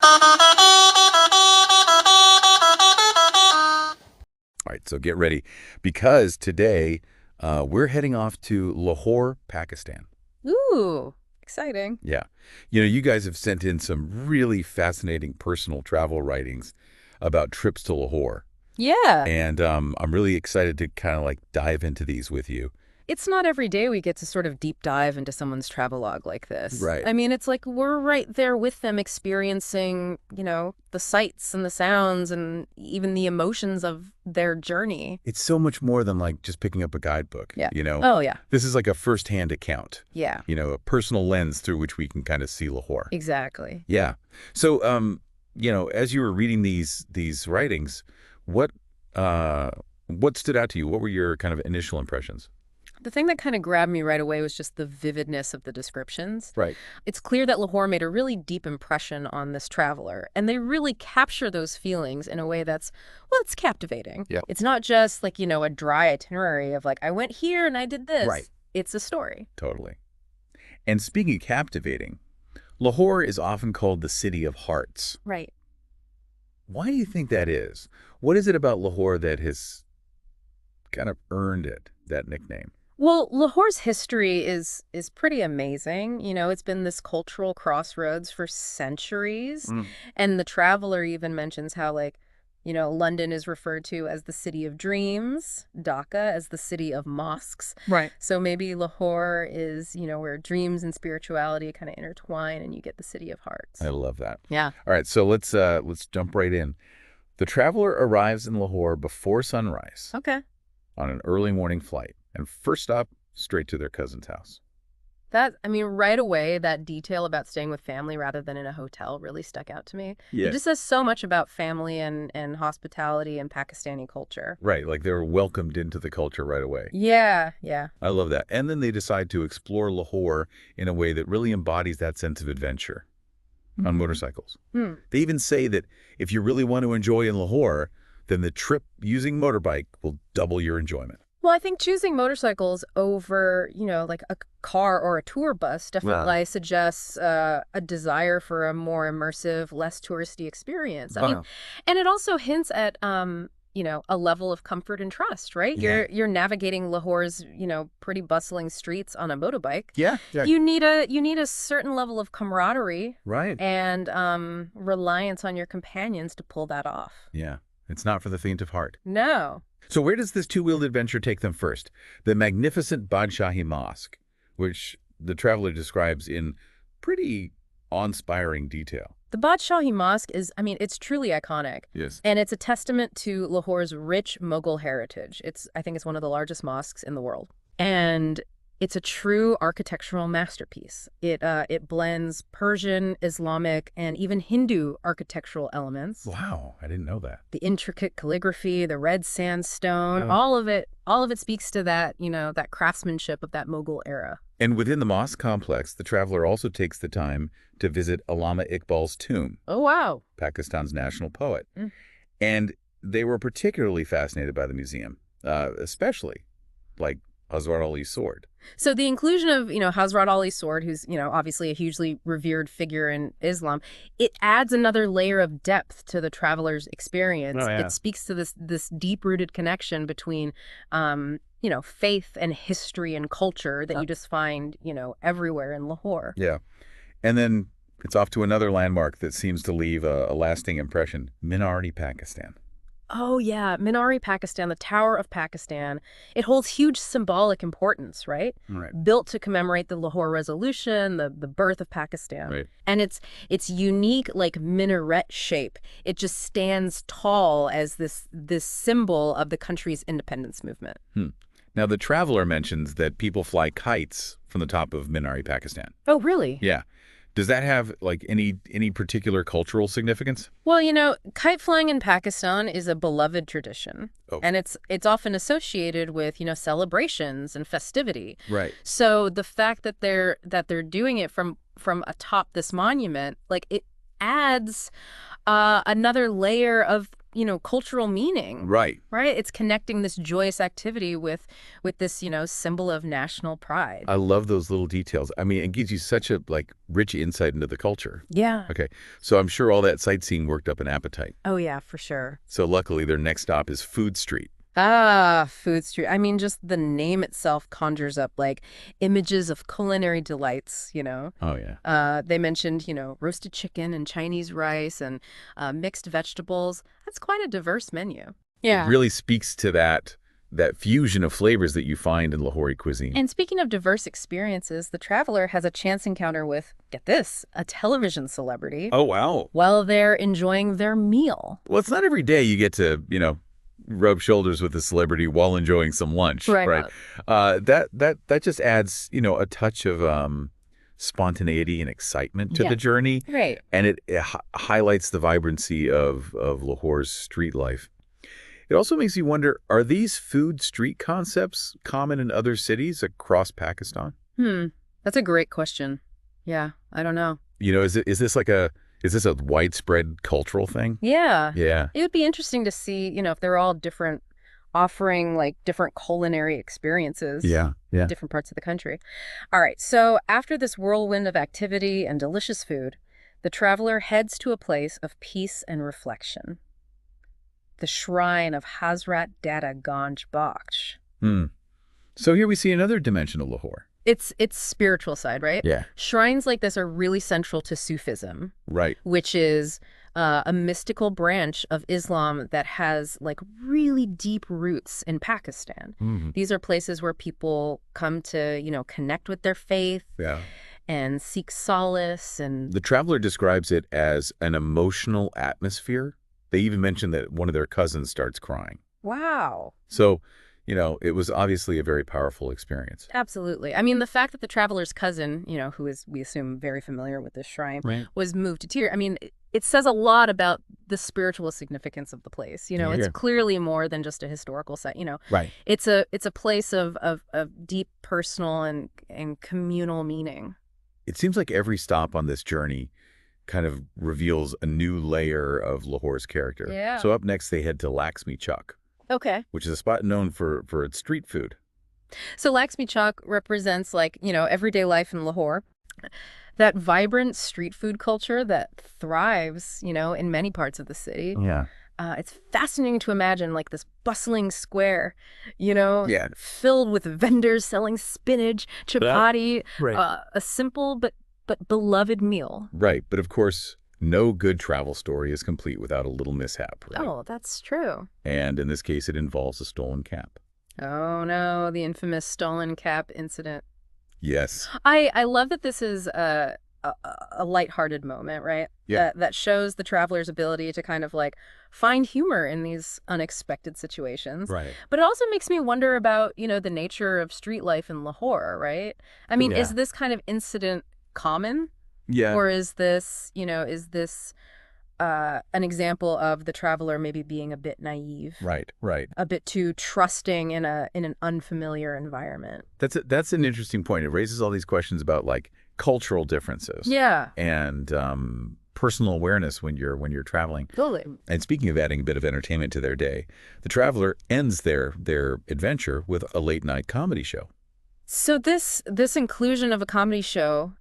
All right, so get ready because today we're heading off to Lahore, Pakistan. Ooh, exciting. Yeah. You guys have sent in some really fascinating personal travel writings about trips to Lahore. Yeah. And I'm really excited to kind of like dive into these with you. It's not every day we get to sort of deep dive into someone's travelogue like this. Right. I mean, it's like we're right there with them experiencing, the sights and the sounds and even the emotions of their journey. It's so much more than like just picking up a guidebook, Yeah. you know? Oh, yeah. This is like a firsthand account, Yeah, a personal lens through which we can kind of see Lahore. exactly. Yeah. So, as you were reading these writings, what what stood out to you? What were your kind of initial impressions? The thing that kind of grabbed me right away was just the vividness of the descriptions. Right. It's clear that Lahore made a really deep impression on this traveler, and they really capture those feelings in a way that's, well, it's captivating. Yeah. It's not just like, a dry itinerary of like, I went here and I did this. Right. It's a story. Totally. And speaking of captivating, Lahore is often called the city of hearts. Right. Why do you think that is? What is it about Lahore that has kind of earned it, that nickname? Well, Lahore's history is pretty amazing. It's been this cultural crossroads for centuries. Mm. And the traveler even mentions how, like, London is referred to as the city of dreams, Dhaka as the city of mosques. Right. So maybe Lahore is, where dreams and spirituality kind of intertwine and you get the city of hearts. I love that. Yeah. All right, so let's jump right in. The traveler arrives in Lahore before sunrise Okay. on an early morning flight, and first stop, straight to their cousin's house. Right away, that detail about staying with family rather than in a hotel really stuck out to me. Yeah. It just says so much about family and hospitality and Pakistani culture. Right, like they were welcomed into the culture right away. Yeah, yeah. I love that. And then they decide to explore Lahore in a way that really embodies that sense of adventure on motorcycles. Hmm. They even say that if you really want to enjoy in Lahore, then the trip using motorbike will double your enjoyment. Well, I think choosing motorcycles over, like a car or a tour bus definitely suggests a desire for a more immersive, less touristy experience. And it also hints at, a level of comfort and trust, right? Yeah. You're navigating Lahore's, pretty bustling streets on a motorbike. Yeah. You need a certain level of camaraderie Right. and reliance on your companions to pull that off. Yeah. It's not for the faint of heart. No. So where does this two-wheeled adventure take them first? The magnificent Badshahi Mosque, which the traveler describes in pretty awe-inspiring detail. The Badshahi Mosque it's truly iconic. Yes. And it's a testament to Lahore's rich Mughal heritage. I think it's one of the largest mosques in the world. And it's a true architectural masterpiece. It blends Persian, Islamic, and even Hindu architectural elements. Wow, I didn't know that. The intricate calligraphy, the red sandstone, Oh. all of it speaks to that, that craftsmanship of that Mughal era. And within the mosque complex, the traveler also takes the time to visit Allama Iqbal's tomb, Oh, wow. Pakistan's national poet. Mm. And they were particularly fascinated by the museum, especially like Hazrat Ali's sword. So the inclusion of, Hazrat Ali's sword, who's, obviously a hugely revered figure in Islam, it adds another layer of depth to the traveler's experience. Oh, yeah. It speaks to this deep-rooted connection between, faith and history and culture that you just find, everywhere in Lahore. Yeah. And then it's off to another landmark that seems to leave a lasting impression, Minari, Pakistan. Oh, yeah. Minari, Pakistan, the Tower of Pakistan. It holds huge symbolic importance, right? Right. Built to commemorate the Lahore Resolution, the birth of Pakistan. Right. And it's unique, like minaret shape. It just stands tall as this symbol of the country's independence movement. Now, the traveler mentions that people fly kites from the top of Minari, Pakistan. Oh, really? Yeah. Does that have like any particular cultural significance? Well, kite flying in Pakistan is a beloved tradition. Oh. And it's often associated with, celebrations and festivity. Right. So the fact that they're doing it from atop this monument, like it adds another layer of cultural meaning. Right. Right? It's connecting this joyous activity with this, symbol of national pride. I love those little details. I mean, it gives you such a rich insight into the culture. Yeah. Okay. So I'm sure all that sightseeing worked up an appetite. Oh, yeah, for sure. So luckily, their next stop is Food Street. Ah, Food Street. I mean, just the name itself conjures up images of culinary delights, Oh, yeah. They mentioned, roasted chicken and Chinese rice and mixed vegetables. That's quite a diverse menu. It really speaks to that fusion of flavors that you find in Lahori cuisine. And speaking of diverse experiences, the traveler has a chance encounter with, get this, a television celebrity. Oh, wow. While they're enjoying their meal. Well, it's not every day you get to, rub shoulders with a celebrity while enjoying some lunch, right? That just adds, a touch of spontaneity and excitement to the journey, right? And it highlights the vibrancy of Lahore's street life. It also makes you wonder: are these food street concepts common in other cities across Pakistan? That's a great question. Yeah, I don't know. Is this a widespread cultural thing? Yeah. Yeah. It would be interesting to see, if they're all different, offering different culinary experiences. Yeah. In different parts of the country. All right. So after this whirlwind of activity and delicious food, the traveler heads to a place of peace and reflection. The shrine of Hazrat Dada Ganj Bakhsh. So here we see another dimension of Lahore. It's spiritual side, right? Yeah. Shrines like this are really central to Sufism. Right. Which is a mystical branch of Islam that has really deep roots in Pakistan. Mm-hmm. These are places where people come to, connect with their faith. Yeah. And seek solace. And the traveler describes it as an emotional atmosphere. They even mention that one of their cousins starts crying. Wow. So, it was obviously a very powerful experience. Absolutely. I mean, the fact that the traveler's cousin, who is, we assume, very familiar with this shrine, was moved to tears. I mean, it says a lot about the spiritual significance of the place. It's clearly more than just a historical site. Right. It's a place of deep personal and communal meaning. It seems like every stop on this journey kind of reveals a new layer of Lahore's character. Yeah. So up next, they head to Laxmi Chowk. Okay. Which is a spot known for its street food. So Laxmi Chowk represents everyday life in Lahore. That vibrant street food culture that thrives, in many parts of the city. Yeah. It's fascinating to imagine this bustling square, Yeah. filled with vendors selling spinach, chapati, a simple but beloved meal. Right. But of course, no good travel story is complete without a little mishap, right? Oh, that's true. And in this case, it involves a stolen cap. Oh, no, the infamous stolen cap incident. Yes. I love that this is a lighthearted moment, right? Yeah. That shows the traveler's ability to kind of find humor in these unexpected situations. Right. But it also makes me wonder about, the nature of street life in Lahore, right? I mean, is this kind of incident common? Yeah. Or is this, an example of the traveler maybe being a bit naive? Right. A bit too trusting in an unfamiliar environment. That's an interesting point. It raises all these questions about cultural differences. Yeah. And personal awareness when you're traveling. Totally. And speaking of adding a bit of entertainment to their day, the traveler ends their adventure with a late night comedy show. So this inclusion of a comedy show,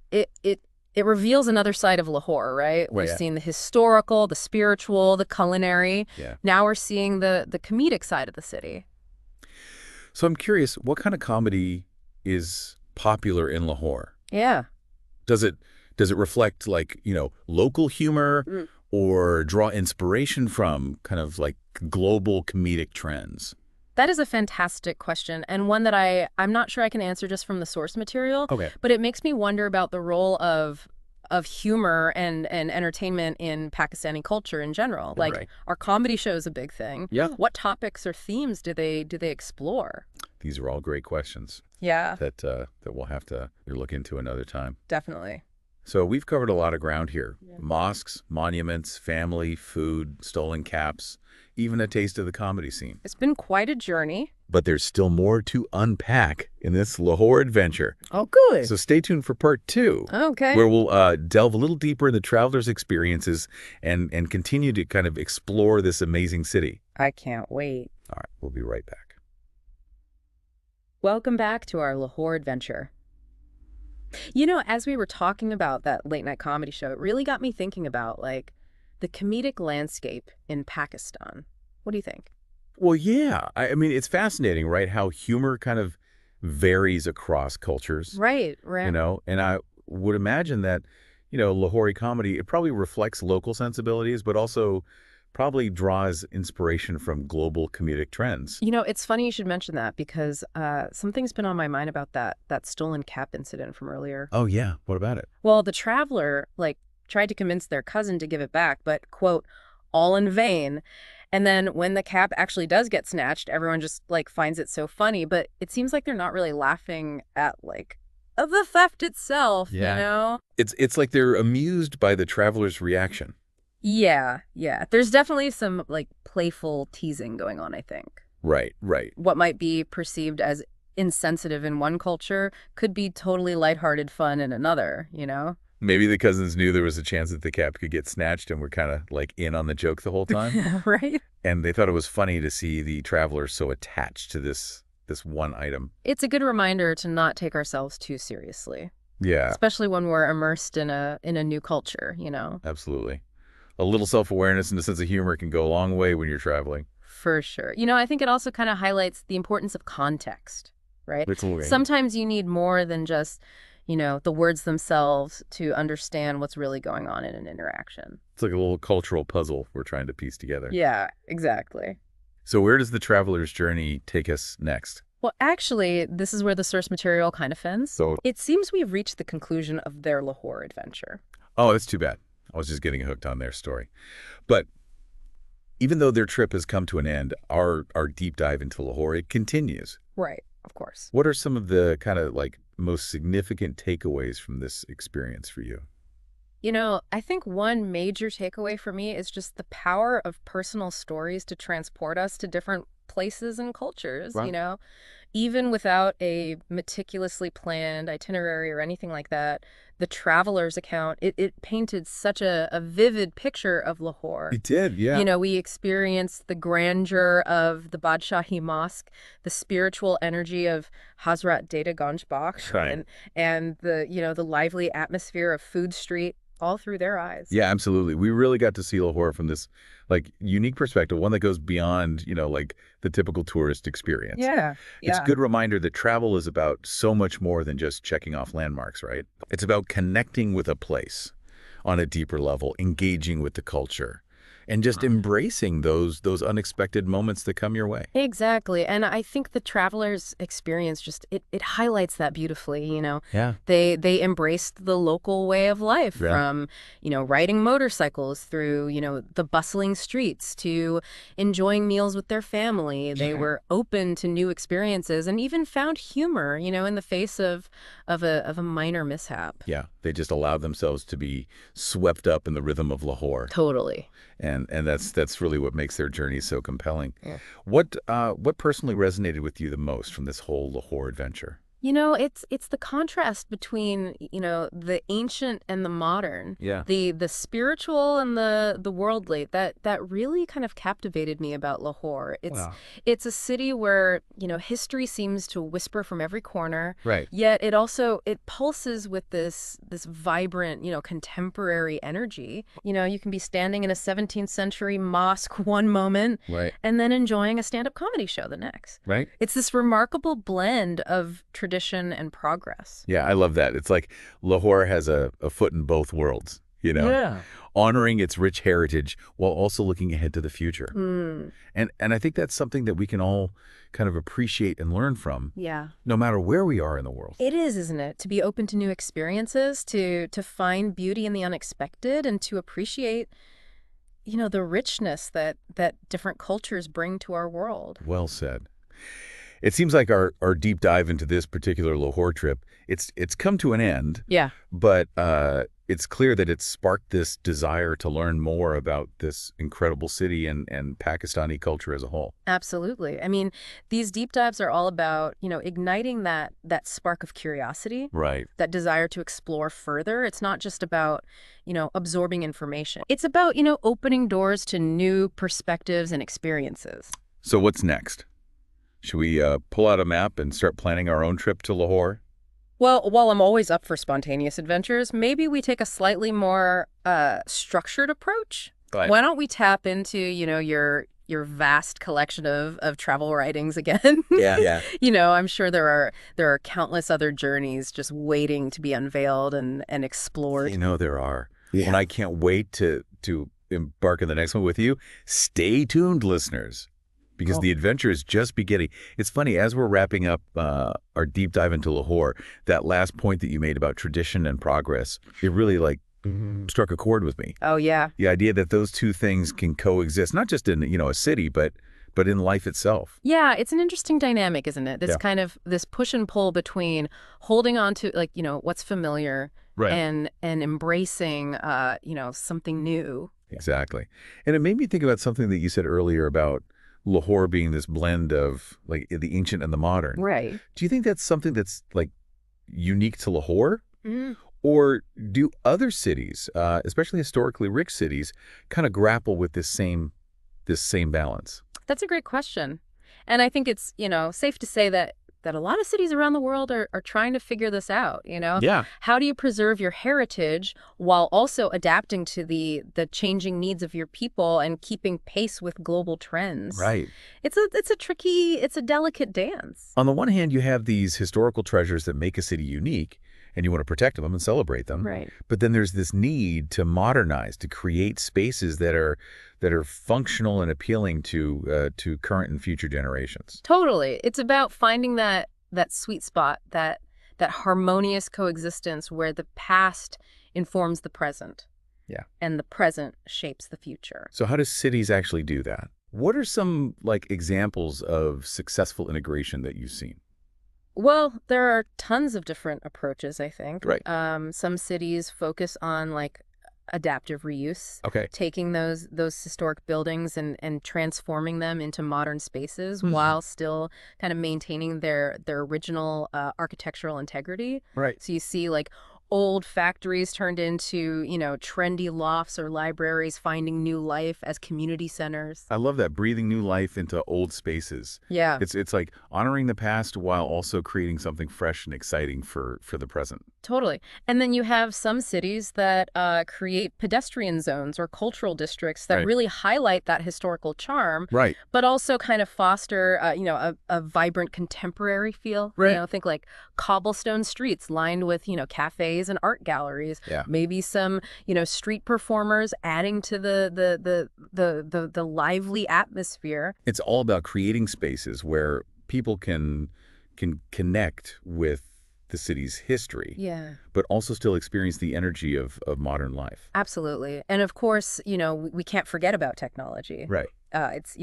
it reveals another side of Lahore, right? Well, We've seen the historical, the spiritual, the culinary. Yeah. Now we're seeing the comedic side of the city. So I'm curious, what kind of comedy is popular in Lahore? Yeah. Does it reflect local humor or draw inspiration from kind of global comedic trends? That is a fantastic question, and one that I'm not sure I can answer just from the source material. Okay. But it makes me wonder about the role of humor and entertainment in Pakistani culture in general. Are comedy shows a big thing? Yeah. What topics or themes do they explore? These are all great questions. Yeah. That we'll have to look into another time. Definitely. So we've covered a lot of ground here. Yeah. Mosques, monuments, family, food, stolen caps, even a taste of the comedy scene. It's been quite a journey. But there's still more to unpack in this Lahore adventure. Oh, good. So stay tuned for part 2. Okay. Where we'll delve a little deeper into travelers' experiences and continue to kind of explore this amazing city. I can't wait. All right, we'll be right back. Welcome back to our Lahore adventure. You know, as we were talking about that late-night comedy show, it really got me thinking about, like, the comedic landscape in Pakistan. What do you think? Well, yeah. I mean, it's fascinating, right, how humor kind of varies across cultures. Right. And I would imagine that, Lahori comedy, it probably reflects local sensibilities, but also probably draws inspiration from global comedic trends. You know, it's funny you should mention that because something's been on my mind about that stolen cap incident from earlier. Oh, yeah. What about it? Well, the traveler, tried to convince their cousin to give it back, but, quote, all in vain. And then when the cap actually does get snatched, everyone just, finds it so funny. But it seems like they're not really laughing at, the theft itself, you know? It's like they're amused by the traveler's reaction. Yeah. There's definitely some, playful teasing going on, I think. Right. What might be perceived as insensitive in one culture could be totally lighthearted fun in another, you know? Maybe the cousins knew there was a chance that the cap could get snatched and were kind of in on the joke the whole time. Right? And they thought it was funny to see the traveler so attached to this one item. It's a good reminder to not take ourselves too seriously. Yeah. Especially when we're immersed in a new culture, you know? Absolutely. A little self-awareness and a sense of humor can go a long way when you're traveling. For sure. You know, I think it also kind of highlights the importance of context, right? Literally. Sometimes you need more than just the words themselves to understand what's really going on in an interaction. It's like a little cultural puzzle we're trying to piece together. Yeah, exactly. So where does the traveler's journey take us next? Well, actually, this is where the source material kind of ends. So it seems we've reached the conclusion of their Lahore adventure. Oh, that's too bad. I was just getting hooked on their story. But even though their trip has come to an end, our deep dive into Lahore, it continues. Right, of course. What are some of the kind of most significant takeaways from this experience for you? You know, I think one major takeaway for me is just the power of personal stories to transport us to different places and cultures, Right. Even without a meticulously planned itinerary or anything like that, the traveler's account, it painted such a vivid picture of Lahore. It did, yeah. You know, we experienced the grandeur of the Badshahi Mosque, the spiritual energy of Hazrat Data Ganj Bakhsh, Right. and the lively atmosphere of Food Street, all through their eyes. Yeah, absolutely. We really got to see Lahore from this unique perspective, one that goes beyond, the typical tourist experience. Yeah. It's a good reminder that travel is about so much more than just checking off landmarks, right? It's about connecting with a place on a deeper level, engaging with the culture, and just embracing those unexpected moments that come your way. Exactly. And I think the traveler's experience just it highlights that beautifully, Yeah. They embraced the local way of life Yeah. from, riding motorcycles through, the bustling streets to enjoying meals with their family. They were open to new experiences and even found humor, in the face of a minor mishap. Yeah, they just allowed themselves to be swept up in the rhythm of Lahore. Totally. And that's really what makes their journey so compelling. Yeah. What personally resonated with you the most from this whole Lahore adventure? It's the contrast between, the ancient and the modern. Yeah. The spiritual and the worldly. That really kind of captivated me about Lahore. It's a city where, history seems to whisper from every corner. Right. Yet it pulses with this vibrant, contemporary energy. You can be standing in a 17th century mosque one moment Right. and then enjoying a stand-up comedy show the next. Right. It's this remarkable blend of tradition and progress. Yeah, I love that. It's like Lahore has a foot in both worlds, Yeah. honoring its rich heritage while also looking ahead to the future. And I think that's something that we can all kind of appreciate and learn from, Yeah. no matter where we are in the world. It is, isn't it? To be open to new experiences, to find beauty in the unexpected, and to appreciate, the richness that different cultures bring to our world. Well said. It seems like our deep dive into this particular Lahore trip, it's come to an end. Yeah. But it's clear that it sparked this desire to learn more about this incredible city and Pakistani culture as a whole. Absolutely. I mean, these deep dives are all about, igniting that spark of curiosity, Right. that desire to explore further. It's not just about, absorbing information. It's about, opening doors to new perspectives and experiences. So what's next? Should we pull out a map and start planning our own trip to Lahore? Well, while I'm always up for spontaneous adventures, maybe we take a slightly more structured approach. Right. Why don't we tap into, your vast collection of travel writings again? Yeah. I'm sure there are countless other journeys just waiting to be unveiled and explored. There are. Yeah. And I can't wait to embark on the next one with you. Stay tuned, listeners, because the adventure is just beginning. It's funny, as we're wrapping up our deep dive into Lahore, that last point that you made about tradition and progress, it really struck a chord with me. Oh, yeah. The idea that those two things can coexist, not just in, a city, but in life itself. Yeah, it's an interesting dynamic, isn't it? This kind of this push and pull between holding on to what's familiar, right, and embracing something new. Exactly. And it made me think about something that you said earlier about Lahore being this blend of the ancient and the modern. Right. Do you think that's something that's unique to Lahore? Mm. Or do other cities, especially historically rich cities, kind of grapple with this same balance? That's a great question. And I think it's, safe to say that a lot of cities around the world are trying to figure this out, Yeah. How do you preserve your heritage while also adapting to the changing needs of your people and keeping pace with global trends? Right. It's a delicate dance. On the one hand, you have these historical treasures that make a city unique, and you want to protect them and celebrate them. Right. But then there's this need to modernize, to create spaces that are functional and appealing to current and future generations. Totally. It's about finding that sweet spot, that harmonious coexistence where the past informs the present. Yeah. And the present shapes the future. So how do cities actually do that? What are some examples of successful integration that you've seen? Well, there are tons of different approaches, I think. Right. Some cities focus on adaptive reuse. Okay. Taking those historic buildings and transforming them into modern spaces while still kind of maintaining their original architectural integrity. Right. So you see old factories turned into, trendy lofts or libraries finding new life as community centers. I love that, breathing new life into old spaces. Yeah. It's like honoring the past while also creating something fresh and exciting for the present. Totally. And then you have some cities that create pedestrian zones or cultural districts that really highlight that historical charm, right, but also kind of foster, a vibrant contemporary feel. Right. Think cobblestone streets lined with, cafes and art galleries. Yeah. Maybe some, street performers adding to the lively atmosphere. It's all about creating spaces where people can connect with the city's history, but also still experience the energy of modern life. Absolutely. And of course, we can't forget about technology. Right. It's,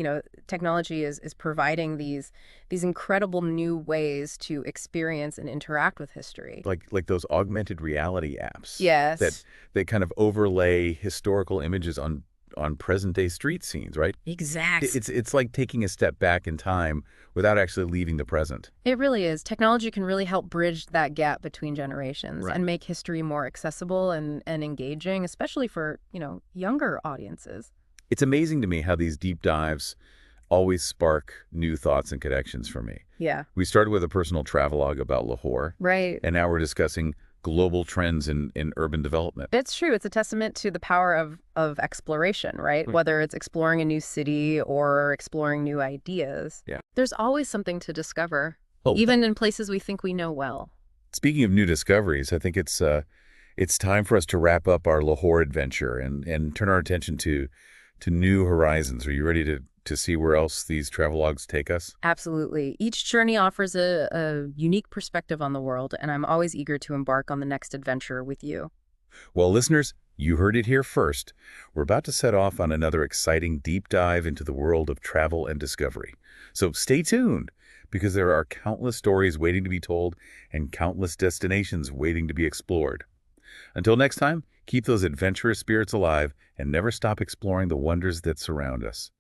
technology is providing these incredible new ways to experience and interact with history. Like those augmented reality apps. Yes. That they kind of overlay historical images on present-day street scenes, right? Exactly. It's like taking a step back in time without actually leaving the present. It really is. Technology can really help bridge that gap between generations and make history more accessible and engaging, especially for, younger audiences. It's amazing to me how these deep dives always spark new thoughts and connections for me. Yeah. We started with a personal travelogue about Lahore. Right. And now we're discussing global trends in urban development. It's true. It's a testament to the power of exploration, right? Whether it's exploring a new city or exploring new ideas. Yeah. There's always something to discover, Oh. even in places we think we know well. Speaking of new discoveries, I think it's time for us to wrap up our Lahore adventure and turn our attention to new horizons. Are you ready to see where else these travelogues take us? Absolutely. Each journey offers a unique perspective on the world, and I'm always eager to embark on the next adventure with you. Well, listeners, you heard it here first. We're about to set off on another exciting deep dive into the world of travel and discovery. So stay tuned, because there are countless stories waiting to be told and countless destinations waiting to be explored. Until next time, keep those adventurous spirits alive and never stop exploring the wonders that surround us.